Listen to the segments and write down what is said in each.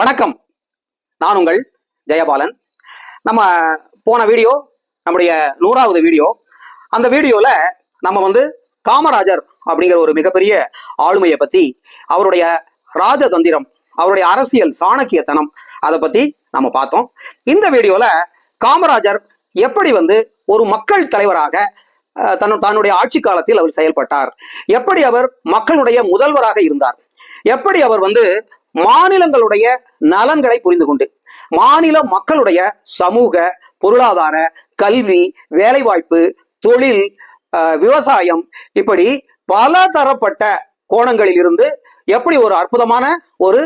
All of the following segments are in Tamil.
வணக்கம். நான் உங்கள் ஜெயபாலன். நம்ம போன வீடியோ நம்முடைய 100வது வீடியோ. அந்த வீடியோல நம்ம காமராஜர் அப்படிங்கிற ஒரு மிகப்பெரிய ஆளுமையை பத்தி, அவருடைய ராஜதந்திரம், அவருடைய அரசியல் சாணக்கியத்தனம், அதை பத்தி நம்ம பார்த்தோம். இந்த வீடியோல காமராஜர் எப்படி ஒரு மக்கள் தலைவராக தன்னுடைய ஆட்சி காலத்தில் அவர் செயல்பட்டார், எப்படி அவர் மக்களுடைய முதல்வராக இருந்தார், எப்படி அவர் மாநிலங்களுடைய நலன்களை புரிந்து கொண்டு மாநில மக்களுடைய சமூக, பொருளாதார, கல்வி, வேலைவாய்ப்பு, தொழில், விவசாயம், இப்படி பல தரப்பட்ட கோணங்களில் இருந்து எப்படி ஒரு அற்புதமான ஒரு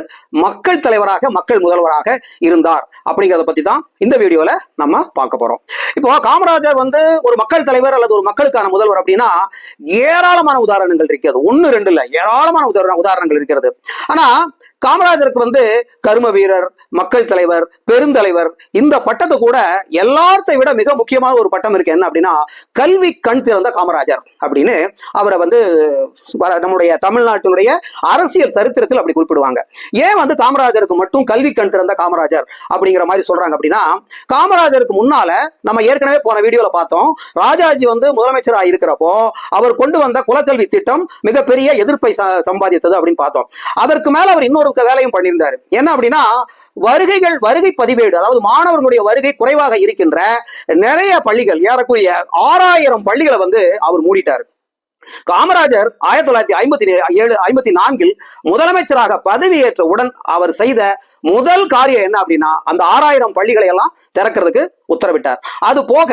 மக்கள் தலைவராக, மக்கள் முதல்வராக இருந்தார் அப்படிங்கிறத பத்தி தான் இந்த வீடியோல நம்ம பார்க்க போறோம். இப்போ காமராஜர் ஒரு மக்கள் தலைவர் அல்லது ஒரு மக்களுக்கான முதல்வர் அப்படின்னா ஏராளமான உதாரணங்கள் இருக்கிறது. 1 2 இல்ல, ஏராளமான உதாரணங்கள் இருக்கிறது. ஆனா காமராஜருக்கு கர்ம வீரர், மக்கள் தலைவர், பெருந்தலைவர், இந்த பட்டத்தை கூட எல்லாத்தை விட மிக முக்கியமான ஒரு பட்டம் இருக்கு. என்ன அப்படின்னா கல்வி கண் திறந்த காமராஜர் அப்படின்னு அவரை நம்முடைய தமிழ்நாட்டினுடைய அரசியல் சரித்திரத்தில் அப்படி குறிப்பிடுவாங்க. ஏன் காமராஜருக்கு மட்டும் கல்வி கண் திறந்த காமராஜர் அப்படிங்கிற மாதிரி சொல்றாங்க அப்படின்னா, காமராஜருக்கு முன்னால நம்ம ஏற்கனவே போன வீடியோல பார்த்தோம், ராஜாஜி முதலமைச்சராக இருக்கிறப்போ அவர் கொண்டு வந்த குலக்கல்வி திட்டம் மிகப்பெரிய எதிர்ப்பை சம்பாதித்தது அப்படின்னு பார்த்தோம். அதற்கு மேல அவர் இன்னொரு வேலையும் பண்ணியிருந்தாரு. என்ன அப்படின்னா வருகை பதிவேடு, அதாவது மாணவர்களுடைய வருகை குறைவாக இருக்கின்ற நிறைய பள்ளிகள், ஏறக்குறைய 6000 பள்ளிகளை அவர் மூடிட்டார். காமராஜர் 1954 முதலமைச்சராக பதவியேற்றவுடன் அவர் செய்த முதல் காரியம் என்ன அப்படின்னா அந்த 6000 பள்ளிகளை எல்லாம் திறக்கிறதுக்கு உத்தரவிட்டார். அது போக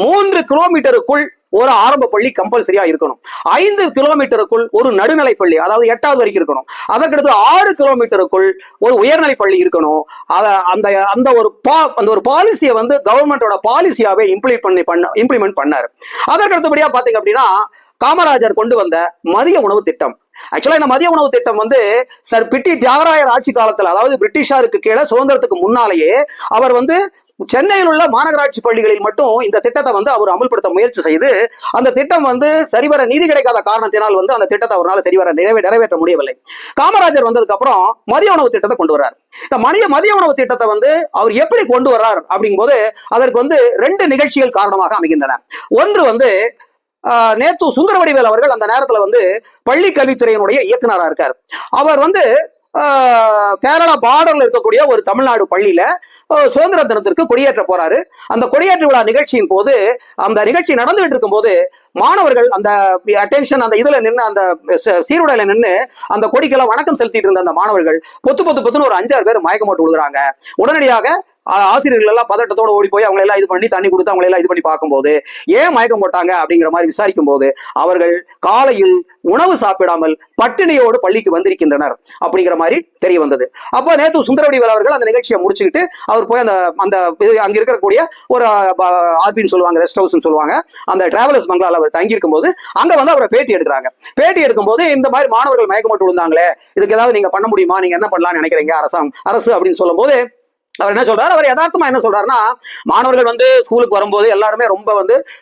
3 கிலோமீட்டருக்குள் ஒரு ஆரம்ப பள்ளி கம்பல்சரியா இருக்கணும், 5 கிலோமீட்டருக்குள் ஒரு நடுநிலை பள்ளி, அதாவது 8வது வரைக்கும் இருக்கணும், அதற்கடுத்து 6 கிலோமீட்டருக்குள் ஒரு உயர்நிலை பள்ளி இருக்கணும். அந்த ஒரு பாலிசியை கவர்மெண்டோட பாலிசியாவே இம்ப்ளிமெண்ட் பண்ணாரு. அதற்கடுத்தபடியா பாத்தீங்க அப்படின்னா காமராஜர் கொண்டு வந்த மதிய உணவு திட்டம். ஆக்சுவலா இந்த மதிய உணவு திட்டம் சர் பிட்டி தியாகராயர் ஆட்சி காலத்துல, அதாவது பிரிட்டிஷாருக்கு கீழே சுதந்திரத்துக்கு முன்னாலேயே அவர் சென்னையில் உள்ள மாநகராட்சி பள்ளிகளில் மட்டும் இந்த திட்டத்தை அவர் அமல்படுத்த முயற்சி செய்து அந்த திட்டம் சரிவர நீதி கிடைக்காத காரணத்தினால் அந்த திட்டத்தை அவரால் சரிவர நிறைவேற்ற முடியவில்லை. காமராஜர் வந்ததுக்கு அப்புறம் மதிய உணவு திட்டத்தை கொண்டு வர்றார். இந்த மதிய உணவு திட்டத்தை அவர் எப்படி கொண்டு வர்றார் அப்படிங்கும் போது அதற்கு 2 நிகழ்ச்சிகள் காரணமாக அமைகின்றன. ஒன்று நேத்து சுந்தரவடிவேல் அவர்கள் அந்த நேரத்துல பள்ளி கல்வித்துறையினுடைய இயக்குனரா இருக்கார். அவர் கேரளா பார்டர்ல இருக்கக்கூடிய ஒரு தமிழ்நாடு பள்ளியில சுதந்திர தினத்திற்கு கொடியேற்ற போறாரு. அந்த கொடியேற்ற விழா நிகழ்ச்சியின் போது, அந்த நிகழ்ச்சி நடந்துகிட்டு இருக்கும் போது மாணவர்கள் அந்த அட்டென்ஷன் அந்த இதுல நின்று, அந்த சீருடையில நின்று அந்த கொடிக்கெல்லாம் வணக்கம் செலுத்திட்டு இருந்த அந்த மாணவர்கள் பொத்துன்னு ஒரு 5-6 பேர் மயக்கம் போட்டு விழுகிறாங்க. உடனடியாக ஆசிரியர்கள் எல்லாம் பதட்டத்தோட ஓடி போய் அவங்களை எல்லாம் இது பண்ணி தண்ணி கொடுத்து அவங்களை எல்லாம் இது பண்ணி பார்க்கும்போது ஏன் மயக்கம் போட்டாங்க அப்படிங்கிற மாதிரி விசாரிக்கும் போது அவர்கள் காலையில் உணவு சாப்பிடாமல் பட்டினியோடு பள்ளிக்கு வந்திருக்கின்றனர் அப்படிங்கிற மாதிரி தெரிய வந்தது. அப்போ நேத்து சுந்தரவடிவேல் அவர்கள் அந்த நிகழ்ச்சியை முடிச்சுக்கிட்டு அவர் போய் அந்த அங்க இருக்கக்கூடிய ஒரு ஆர்பின்னு சொல்லுவாங்க, ரெஸ்ட் ஹவுஸ் சொல்லுவாங்க, அந்த டிராவலர்ஸ் பங்களால அவர் தங்கி இருக்கும் போது அங்க அவரை பேட்டி எடுக்கிறாங்க. பேட்டி எடுக்கும் போது இந்த மாதிரி மாணவர்கள் மயக்கம் போட்டு விழுந்தாங்களே, இதுக்கு ஏதாவது நீங்க பண்ண முடியுமா, நீங்க என்ன பண்ணலாம்னு நினைக்கிறீங்க அரசு அப்படின்னு சொல்லும் போது அவர் என்ன சொல்றாரு, அவர் யதார்த்தமா என்ன சொல்றாருன்னா, மாணவர்கள் ஸ்கூலுக்கு வரும்போது எல்லாருமே ரொம்ப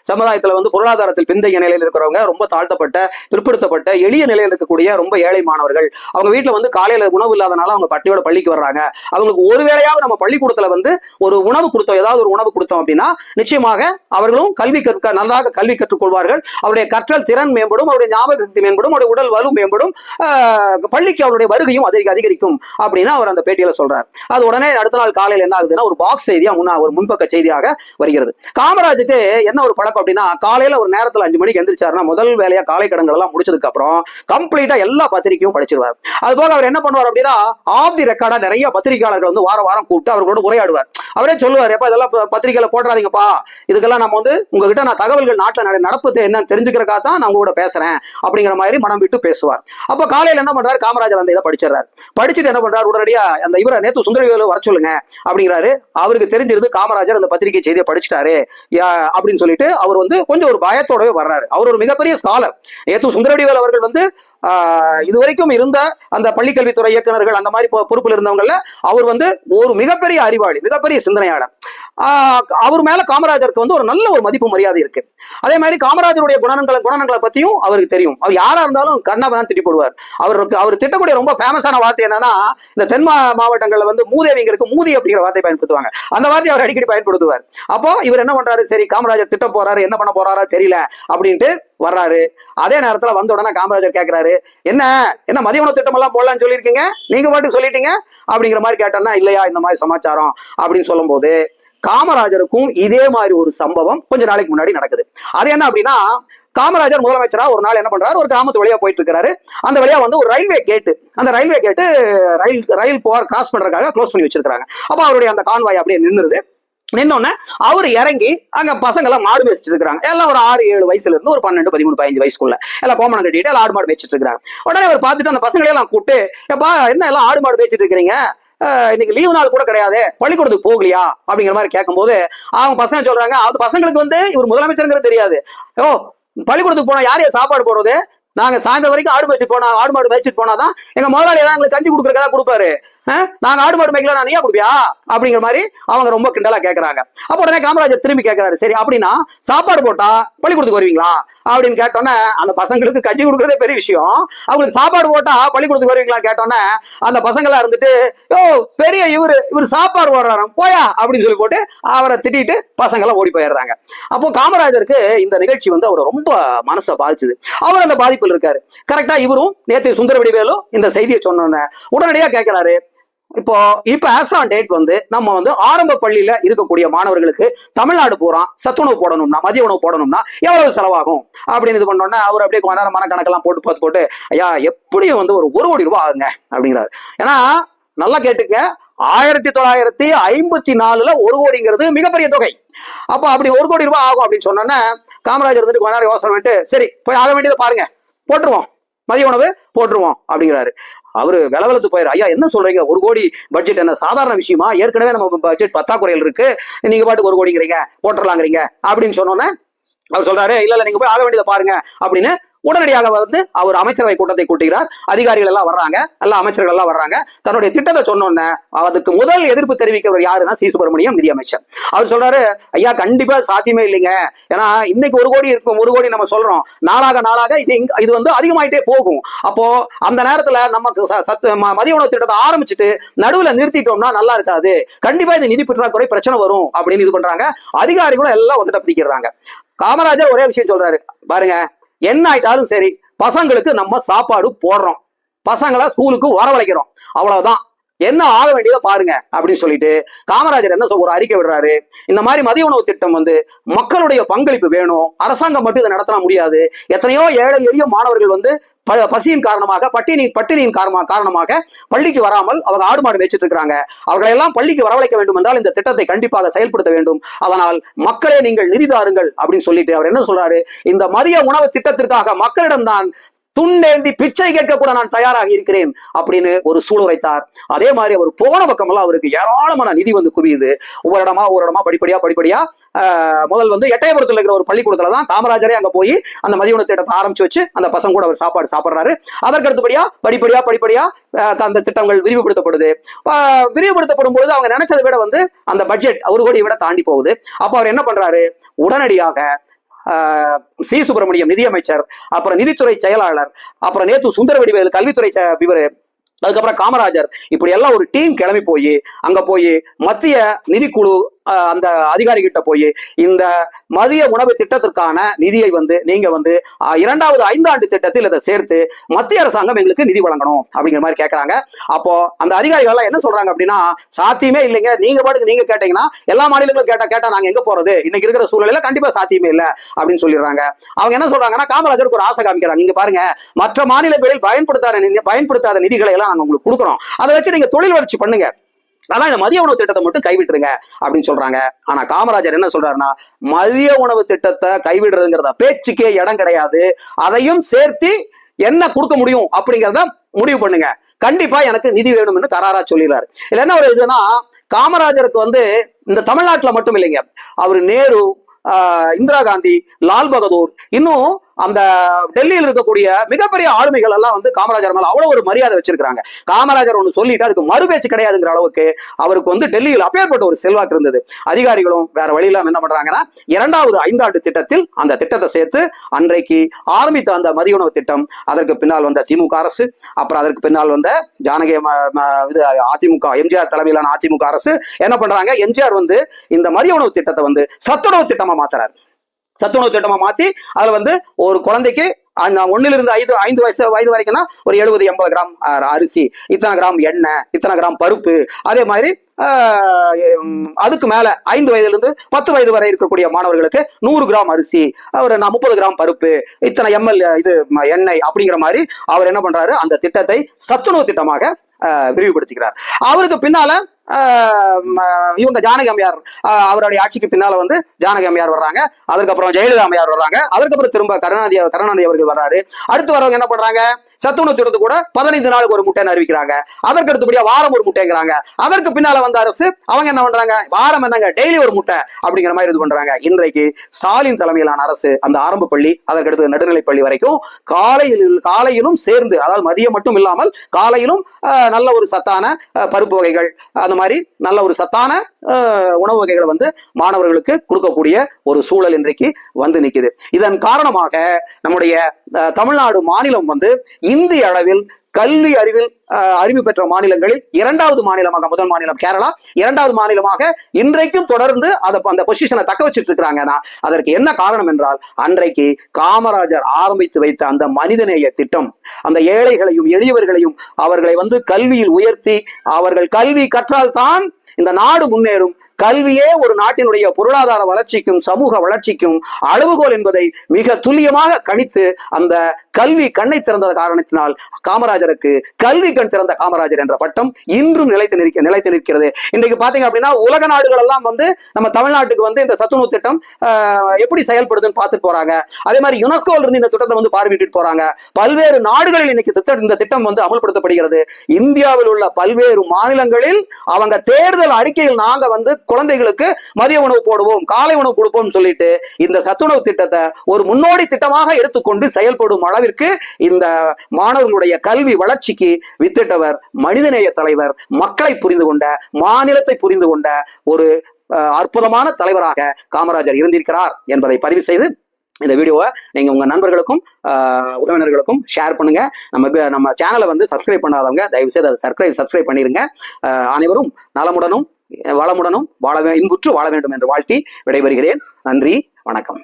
சமுதாயத்துல பொருளாதாரத்தில் பிந்தைய நிலையில் இருக்கிறவங்க, ரொம்ப தாழ்த்தப்பட்ட, பிற்படுத்தப்பட்ட, எளிய நிலையில் இருக்கக்கூடிய ரொம்ப ஏழை மாணவர்கள். அவங்க வீட்டுல காலையில உணவு இல்லாதனால அவங்க பட்டியோட பள்ளிக்கு வர்றாங்க. அவங்களுக்கு ஒரு வேளையாவது நம்ம பள்ளிக்கூடத்துல ஒரு உணவு கொடுத்தோம், ஏதாவது ஒரு உணவு கொடுத்தோம் அப்படின்னா நிச்சயமாக அவர்களும் நன்றாக கல்வி கற்றுக்கொள்வார்கள், அவருடைய கற்றல் திறன் மேம்படும், அவருடைய ஞாபக சக்தி மேம்படும், அவருடைய உடல் வலு மேம்படும், பள்ளிக்கு அவருடைய வருகையும் அதிகரிக்கும் அப்படின்னு அவர் அந்த பேட்டியில சொல்றார். அது உடனே அடுத்த நாள் காலையில் என்ன ஆகுதுன்னா ஒரு பாக்ஸ் செய்தியா ஒரு முன்பக்க செய்தியாக வருகிறது. காமராஜுக்கு என்ன ஒரு பழக்கம் அப்படின்னா, காலையில ஒரு நேரத்துல 5 மணிக்கு எந்திரிச்சாருன்னா முதல் வேலையா காலை கடன்கள் எல்லாம் முடிச்சதுக்கு அப்புறம் கம்ப்ளீட்டா எல்லா பத்திரிகையும் படிச்சிருவார். அது போக அவர் என்ன பண்ணுவார் அப்படின்னா ஆஃப் தி ரெக்கார்டா நிறைய பத்திரிகையாளர்கள் வாரம் கூப்பிட்டு அவர்களோட உரையாடுவார். அவரே சொல்லுவார், எப்ப இதெல்லாம் பத்திரிகையில போடுறாதீங்கப்பா, இதுக்கெல்லாம் நம்ம உங்ககிட்ட நான் தகவல்கள் நாட்டில் நடப்பு என்ன தெரிஞ்சுக்கிறக்கா தான் நான் உங்க கூட பேசுறேன் அப்படிங்கிற மாதிரி மனம் விட்டு பேசுவார். அப்ப காலையில என்ன பண்றாரு, காமராஜர் அந்த இதை படிச்சிடறாரு. படிச்சுட்டு என்ன பண்றாரு, உடனடியா அந்த இவரை நேத்து சுந்தரவேலு வர சொல்லுங்க அப்படிங்கிறாரு. அவருக்கு தெரிஞ்சிருது காமராஜர் அந்த பத்திரிகை செய்தியை படிச்சுட்டாரு அப்படின்னு சொல்லிட்டு அவர் கொஞ்சம் ஒரு பயத்தோடவே வர்றாரு. அவர் ஒரு மிகப்பெரிய ஸ்காலர். நேத்து சுந்தரவடிவேல் அவர்கள் இதுவரைக்கும் இருந்த அந்த பள்ளிக்கல்வித்துறை இயக்குநர்கள் அந்த மாதிரி பொறுப்பில் இருந்தவங்கல்ல அவர் ஒரு மிகப்பெரிய அறிவாளி, மிகப்பெரிய சிந்தனையாளர். அவர் மேல காமராஜருக்கு வந்து ஒரு நல்ல ஒரு மதிப்பு மரியாதை இருக்கு. அதே மாதிரி காமராஜருடைய குணநலங்களை பத்தியும் அவருக்கு தெரியும். அவர் யாரா இருந்தாலும் கண்ணாபண்ணா திட்டி போடுவார். அவர் திட்டக்கூடிய ரொம்ப ஃபேமஸான வார்த்தை என்னன்னா, இந்த தென் மாவட்டங்கள்ல வந்து மூதேவிங்களுக்கு மூதி அப்படிங்கிற வார்த்தை பயன்படுத்துவாங்க. அந்த வார்த்தையை அவர் அடிக்கடி பயன்படுத்துவார். அப்போ இவர் என்ன பண்றாரு, சரி காமராஜர் திட்ட போறாரு, என்ன பண்ண போறாரா தெரியல அப்படின்ட்டு வர்றாரு. அதே நேரத்துல வந்த உடனே காமராஜர் கேட்கிறாரு, என்ன மதிய உணவு திட்டம் எல்லாம் போடலான்னு சொல்லியிருக்கீங்க, நீங்க பாட்டு சொல்லிட்டீங்க அப்படிங்கிற மாதிரி கேட்டோம்னா, இல்லையா இந்த மாதிரி சமாச்சாரம் அப்படின்னு சொல்லும் போது காமராஜருக்கும் இதே மாதிரி ஒரு சம்பவம் கொஞ்ச நாளைக்கு முன்னாடி நடக்குது. அது என்ன அப்படின்னா, காமராஜர் முதலமைச்சரா ஒரு நாள் என்ன பண்றாரு, ஒரு கிராமத்து வழியா போயிட்டு இருக்காரு. அந்த வழியா வந்து ஒரு ரயில்வே கேட்டு, அந்த ரயில்வே கேட்டு ரயில் போர் கிராஸ் பண்றதுக்காக க்ளோஸ் பண்ணி வச்சிருக்காங்க. அப்ப அவருடைய அந்த கான்வாய் அப்படியே நின்றுது. நின்னோடனே அவரு இறங்கி அங்க பசங்க எல்லாம் மாடு மேய்ச்சிட்டு இருக்காங்க. எல்லாம் ஒரு 6-7 வயசுல இருந்து ஒரு 12, 13, 15 வயசுக்குள்ள எல்லாம் கோமணம் கட்டிட்டு எல்லாம் ஆடு மாடு மேய்ச்சிட்டு இருக்காங்க. உடனே அவர் பார்த்துட்டு அந்த பசங்களையெல்லாம் கூப்பிட்டு, எப்பா என்ன எல்லாம் ஆடு மாடு மேய்ச்சிட்டு இருக்கிறீங்க, இன்னைக்கு லீவு நாள் கூட கிடையாது, பள்ளிக்கூடத்துக்கு போகலையா அப்படிங்கிற மாதிரி கேட்கும்போது அவங்க பசங்க சொல்றாங்க, அது பசங்களுக்கு வந்து இவர் முதலமைச்சருங்கிறது தெரியாது. ஓ பள்ளிக்கூடத்துக்கு போனா யாரையா சாப்பாடு போடுறது, நாங்க சாயந்தரம் வரைக்கும் ஆடு மாடு மேய்ச்சிட்டு போனாதான் எங்க முதலாளி ஏதாவது எங்களுக்கு கஞ்சி கொடுக்குறதா கொடுப்பாரு, நாங்க ஆடு மாடு மேய்க்கல நான் நீயா கொடுப்பியா அப்படிங்கிற மாதிரி அவங்க ரொம்ப கிண்டலா கேட்கறாங்க. அப்ப உடனே காமராஜர் திரும்பி கேட்கிறாரு, சரி அப்படின்னா சாப்பாடு போட்டா பள்ளிக்கூடத்துக்கு வருவீங்களா அப்படின்னு கேட்டோன்னே, அந்த பசங்களுக்கு கஞ்சி கொடுக்கறதே பெரிய விஷயம், அவங்களுக்கு சாப்பாடு போட்டா பள்ளிக்கூடத்துக்கு வருவீங்களா கேட்டோன்னே அந்த பசங்க எல்லாம் இருந்துட்டு, பெரிய இவர் சாப்பாடு போடுறாரு போயா அப்படின்னு சொல்லி போட்டு அவரை திட்டிட்டு பசங்க எல்லாம் ஓடி போயிடுறாங்க. அப்போ காமராஜருக்கு இந்த நிகழ்ச்சி வந்து அவரை ரொம்ப மனசை பாதிச்சுது. அவர் அந்த பாதிப்பில் இருக்காரு. கரெக்டா இவரும் நேற்று சுந்தரவடிவேலு இந்த செய்தியை சொன்ன உடனடியா கேட்கிறாரு, இப்ப ஆஸ் ஆன் டேட் வந்து நம்ம வந்து ஆரம்ப பள்ளியில இருக்கக்கூடிய மாணவர்களுக்கு தமிழ்நாடு பூரா சத்துணவு போடணும்னா, மதிய உணவு போடணும்னா எவ்வளவு செலவாகும் அப்படின்னு இது பண்ணோன்னா அவர் அப்படியே கொஞ்ச நேரம் மனக்கணக்கெல்லாம் போட்டு ஐயா எப்படியும் வந்து ஒரு 1 கோடி ரூபாய் ஆகுங்க அப்படிங்கிறாரு. ஏன்னா நல்லா கேட்டுக்க, 1954 1 கோடிங்கிறது மிகப்பெரிய தொகை. அப்ப அப்படி 1 கோடி ரூபாய் ஆகும் அப்படின்னு சொன்னோன்னே காமராஜர் வந்துட்டு கொஞ்ச நேரம் யோசனை பண்ணிட்டு, சரி போய் ஆக வேண்டியதை பாருங்க, போட்டுருவோம், மதிய உணவு போட்டுருவோம் அப்படிங்கிறாரு. அவரு விலவலத்து போயிரு, ஐயா என்ன சொல்றீங்க, 1 கோடி பட்ஜெட் என்ன சாதாரண விஷயமா, ஏற்கனவே நம்ம பட்ஜெட் பத்தாக்குறையில் இருக்கு, நீங்க பாட்டுக்கு 1 கோடிங்கிறீங்க, போட்டுடலாங்கிறீங்க அப்படின்னு சொன்னோன்னே அவர் சொல்றாரு, இல்ல நீங்க போய் ஆக வேண்டியதை பாருங்க அப்படின்னு உடனடியாக வந்து அவர் அமைச்சரவை கூட்டத்தை கூட்டுகிறார். அதிகாரிகள் எல்லாம் வர்றாங்க, எல்லா அமைச்சர்கள் எல்லாம் வர்றாங்க. தன்னுடைய திட்டத்தை சொன்னோன்னே அதுக்கு முதல் எதிர்ப்பு தெரிவிக்கிறவர் யாருன்னா சி சுப்பிரமணியம் நிதியமைச்சர். அவர் சொல்றாரு, ஐயா கண்டிப்பா சாத்தியமே இல்லைங்க, ஏன்னா இன்னைக்கு 1 கோடி இருக்கும், 1 கோடி நம்ம சொல்றோம், நாளாக இது வந்து அதிகமாயிட்டே போகும். அப்போ அந்த நேரத்துல நம்ம மதிய உணவு திட்டத்தை ஆரம்பிச்சுட்டு நடுவுல நிறுத்திட்டோம்னா நல்லா இருக்காது, கண்டிப்பா இது நிதி பற்றாக்குறை பிரச்சனை வரும் அப்படின்னு இது பண்றாங்க. அதிகாரிகளும் எல்லாம் ஒத்துட்ட பிடிக்கிறாங்க. காமராஜர் ஒரே விஷயம் சொல்றாரு, பாருங்க என்ன ஆயிட்டாலும் சரி பசங்களுக்கு நம்ம சாப்பாடு போடுறோம், பசங்களை ஸ்கூலுக்கு வரவழைக்கிறோம், அவ்வளவுதான், என்ன ஆக வேண்டியதை பாருங்க அப்படின்னு சொல்லிட்டு காமராஜர் என்ன ஒரு அறிக்கை விடுறாரு, இந்த மாதிரி மதிய உணவு திட்டம் வந்து மக்களுடைய பங்களிப்பு வேணும், அரசாங்கம் மட்டும் இதை நடத்த முடியாது, எத்தனையோ ஏழை எளிய மாணவர்கள் வந்து பசியின் காரணமாக பட்டினியின் காரணமாக பள்ளிக்கு வராமல் அவங்க ஆடு மாடு மேய்ச்சிட்டு இருக்காங்க, அவர்களை எல்லாம் பள்ளிக்கு வரவழைக்க வேண்டும் என்றால் இந்த திட்டத்தை கண்டிப்பாக செயல்படுத்த வேண்டும், அதனால் மக்களே நீங்கள் நிதி தாருங்கள் அப்படின்னு சொல்லிட்டு அவர் என்ன சொல்றாரு, இந்த மதிய உணவு திட்டத்திற்காக மக்களிடம் தான் துண்டேந்தி பிச்சை கேட்க கூட நான் தயாராக இருக்கிறேன் அப்படின்னு ஒரு சூளுரைத்தார். அதே மாதிரி அவர் போன பக்கமெல்லாம் அவருக்கு ஏராளமான நிதி வந்து குவியுது. ஒவ்வொரு இடமா படிப்படியா முதல் வந்து எட்டயபுரத்தில் இருக்கிற ஒரு பள்ளிக்கூடத்துல தான் காமராஜரே அங்க போய் அந்த மதிய உணவு திட்டத்தை ஆரம்பிச்சு வச்சு அந்த பசங்க கூட அவர் சாப்பாடு சாப்பிடுறாரு. அதற்கு அடுத்தபடியா படிப்படியா அந்த திட்டங்கள் விரிவுபடுத்தப்படும் பொழுது அவங்க நினைச்சதை விட வந்து அந்த பட்ஜெட் 1 கோடியை விட தாண்டி போகுது. அப்ப அவர் என்ன பண்றாரு, உடனடியாக சி சுப்பிரமணியம் நிதியமைச்சர், அப்புறம் நிதித்துறை செயலாளர், அப்புறம் நேத்து சுந்தரவடிவேலு கல்வித்துறை அதுக்கப்புறம் காமராஜர், இப்படி எல்லாம் ஒரு டீம் கிளம்பி போய் அங்க போய் மத்திய நிதிக்குழு அந்த அதிகாரி கிட்ட போய் இந்த மதிய உணவு திட்டத்திற்கான நிதியை வந்து நீங்க வந்து 2வது 5 ஆண்டு திட்டத்தில் இதை சேர்த்து மத்திய அரசாங்கம் எங்களுக்கு நிதி வழங்கணும் அப்படிங்கிற மாதிரி கேட்கறாங்க. அப்போ அந்த அதிகாரிகள் எல்லாம் என்ன சொல்றாங்க அப்படின்னா, சாத்தியமே இல்லைங்க, நீங்க பாட்டுக்கு நீங்க கேட்டீங்கன்னா எல்லா மாநிலங்களும் கேட்டா நாங்க எங்க போறது, இன்னைக்கு இருக்கிற சூழ்நிலையில கண்டிப்பா சாத்தியமே இல்லை அப்படின்னு சொல்லிடுறாங்க. அவங்க என்ன சொல்றாங்கன்னா, காமராஜருக்கு ஒரு ஆசை காமிக்கிறாங்க, இங்க பாருங்க மற்ற மாநிலங்களில் பயன்படுத்தாத நிதிகளை எல்லாம் நாங்க உங்களுக்கு கொடுக்குறோம், அதை வச்சு நீங்க தொழில் வளர்ச்சி பண்ணுங்க, ஆனா இந்த மதிய உணவு திட்டத்தை மட்டும் கைவிட்டுருங்க அப்படின்னு சொல்றாங்க. ஆனா காமராஜர் என்ன சொல்றாருன்னா, மதிய உணவு திட்டத்தை கைவிடுறதுங்கிறத பேச்சுக்கே இடம் கிடையாது, அதையும் சேர்த்து என்ன கொடுக்க முடியும் அப்படிங்கிறத முடிவு பண்ணுங்க, கண்டிப்பா எனக்கு நிதி வேணும்னு கராரா சொல்லிடுறாரு. இல்ல என்ன ஒரு இதுனா, காமராஜருக்கு வந்து இந்த தமிழ்நாட்டுல மட்டும் இல்லைங்க, அவரு நேரு, இந்திரா காந்தி, லால் பகதூர், இன்னும் அந்த டெல்லியில் இருக்கக்கூடிய மிகப்பெரிய ஆளுமைகள் எல்லாம் வந்து காமராஜர் மேல அவ்வளவு ஒரு மரியாதை வச்சிருக்காங்க. காமராஜர் ஒண்ணு சொல்லிட்டு அதுக்கு மறுபேச்சு கிடையாதுங்கிற அளவுக்கு அவருக்கு வந்து டெல்லியில் அப்பேற்பட்ட ஒரு செல்வாக்கு இருந்தது. அதிகாரிகளும் வேற வழியில என்ன பண்றாங்கன்னா 2வது 5 ஆண்டு திட்டத்தில் அந்த திட்டத்தை சேர்த்து அன்றைக்கு ஆரம்பித்த அந்த மதிய உணவு திட்டம், அதற்கு பின்னால் வந்த திமுக அரசு, அப்புறம் அதற்கு பின்னால் வந்த ஜானகி அதிமுக எம்ஜிஆர் தலைமையிலான அதிமுக அரசு என்ன பண்றாங்க, எம்ஜிஆர் வந்து இந்த மதிய உணவு திட்டத்தை வந்து சத்துணவு திட்டமா மாத்துறாரு. சத்துணவு திட்டமா மாத்தி அதுல வந்து ஒரு குழந்தைக்கு 1லிருந்து 5 வயது வரைக்கும்னா ஒரு 70-80 கிராம் அரிசி, இத்தனை கிராம் எண்ணெய், இத்தனை கிராம் பருப்பு, அதே மாதிரி அதுக்கு மேல 5 வயதிலிருந்து 10 வயது வரை இருக்கக்கூடிய மாணவர்களுக்கு 100 கிராம் அரிசி, ஒரு 30 கிராம் பருப்பு, இத்தனை எம்எல் இது எண்ணெய் அப்படிங்கிற மாதிரி அவர் என்ன பண்றாரு, அந்த திட்டத்தை சத்துணவு திட்டமாக விரிவுபடுத்திக்கிறார். அவருக்கு பின்னால இவங்க ஜானகி அம்மையார், அவருடைய ஆட்சிக்கு பின்னால வந்து ஜானகி அம்மையார் வர்றாங்க, அதுக்கப்புறம் ஜெயலலிதா அம்மையார் வர்றாங்க, அதுக்கப்புறம் திரும்ப கருணாநிதி அவர்கள் வர்றாரு. அடுத்து வரவங்க என்ன பண்றாங்க, சத்துணவு திட்டத்து கூட 15 நாளுக்கு ஒரு முட்டைன்னு அறிவிக்கிறாங்க. அதற்கு அடுத்தபடியா வாரம் ஒரு முட்டைங்கிறாங்க. அதற்கு பின்னால வந்த அரசு அவங்க என்ன பண்றாங்க, வாரம் என்னங்க டெய்லி ஒரு முட்டை அப்படிங்கிற மாதிரி இது பண்றாங்க. இன்றைக்கு ஸ்டாலின் தலைமையிலான அரசு அந்த ஆரம்ப பள்ளி, அதற்கடுத்து நடுநிலை பள்ளி வரைக்கும் காலையிலும் சேர்ந்து, அதாவது மதியம் மட்டும் இல்லாமல் காலையிலும் நல்ல ஒரு சத்தான பருப்பு வகைகள், அந்த மாதிரி நல்ல ஒரு சத்தான உணவு வகைகளை வந்து மாணவர்களுக்கு கொடுக்கக்கூடிய ஒரு சூழல் இன்றைக்கு வந்து நிக்குது. இதன் காரணமாக நம்முடைய தமிழ்நாடு மாநிலம் வந்து இந்திய அளவில் கல்வி அறிவில் அறிவு பெற்ற மாநிலங்களில் 2வது மாநிலமாக, முதல் மாநிலம் கேரளா, 2வது மாநிலமாக இன்றைக்கும் தொடர்ந்து அந்த பொசிஷனை தக்க வச்சிட்டு இருக்கிறாங்கன்னா அதற்கு என்ன காரணம் என்றால், அன்றைக்கு காமராஜர் ஆரம்பித்து வைத்த அந்த மனிதநேய திட்டம், அந்த ஏழைகளையும் எளியவர்களையும் அவர்களை வந்து கல்வியில் உயர்த்தி அவர்கள் கல்வி கற்றால் தான் இந்த நாடு முன்னேறும், கல்வியே ஒரு நாட்டினுடைய பொருளாதார வளர்ச்சிக்கும் சமூக வளர்ச்சிக்கும் அளவுகோல் என்பதை மிக துல்லியமாக கணித்து அந்த கல்வி கண்ணை திறந்த காரணத்தினால் காமராஜருக்கு கல்வி கண் திறந்த காமராஜர் என்ற பட்டம் இன்றும் நிலைத்து நிற்கிறது. இன்றைக்கு பாத்தீங்க அப்படின்னா உலக நாடுகள் எல்லாம் வந்து நம்ம தமிழ்நாட்டுக்கு வந்து இந்த சத்துணவு திட்டம் எப்படி செயல்படுதுன்னு பார்த்துட்டு போறாங்க. அதே மாதிரி யுனெஸ்கோல இருந்து இந்த திட்டத்தை வந்து பார்வையிட்டு போறாங்க. பல்வேறு நாடுகளில் இன்னைக்கு இந்த திட்டம் வந்து அமல்படுத்தப்படுகிறது. இந்தியாவில் உள்ள பல்வேறு மாநிலங்களில் அவங்க தேர்தல் அறிக்கையில் நாங்க வந்து குழந்தைகளுக்கு மதிய உணவு போடுவோம், காலை உணவு கொடுப்போம் சொல்லிட்டு இந்த சத்துணவு திட்டத்தை ஒரு முன்னோடி திட்டமாக எடுத்துக்கொண்டு செயல்படும் அளவிற்கு இந்த மாணவர்களுடைய கல்வி வளர்ச்சிக்கு வித்திட்டவர் மனிதநேய தலைவர், மக்களை புரிந்து கொண்ட, மாநிலத்தை புரிந்து கொண்ட ஒரு அற்புதமான தலைவராக காமராஜர் இருந்திருக்கிறார் என்பதை பதிவு செய்து இந்த வீடியோவை நீங்க உங்க நண்பர்களுக்கும் உறவினர்களுக்கும் ஷேர் பண்ணுங்க. நம்ம சேனலை வந்து சப்ஸ்கிரைப் பண்ணாதவங்க தயவு செய்து அதை சப்ஸ்கிரைப் பண்ணிருங்க. அனைவரும் நலமுடனும் வளமுடனும் இன்புற்று வாழ வேண்டும் என்று வாழ்த்தி விடைபெறுகிறேன். நன்றி, வணக்கம்.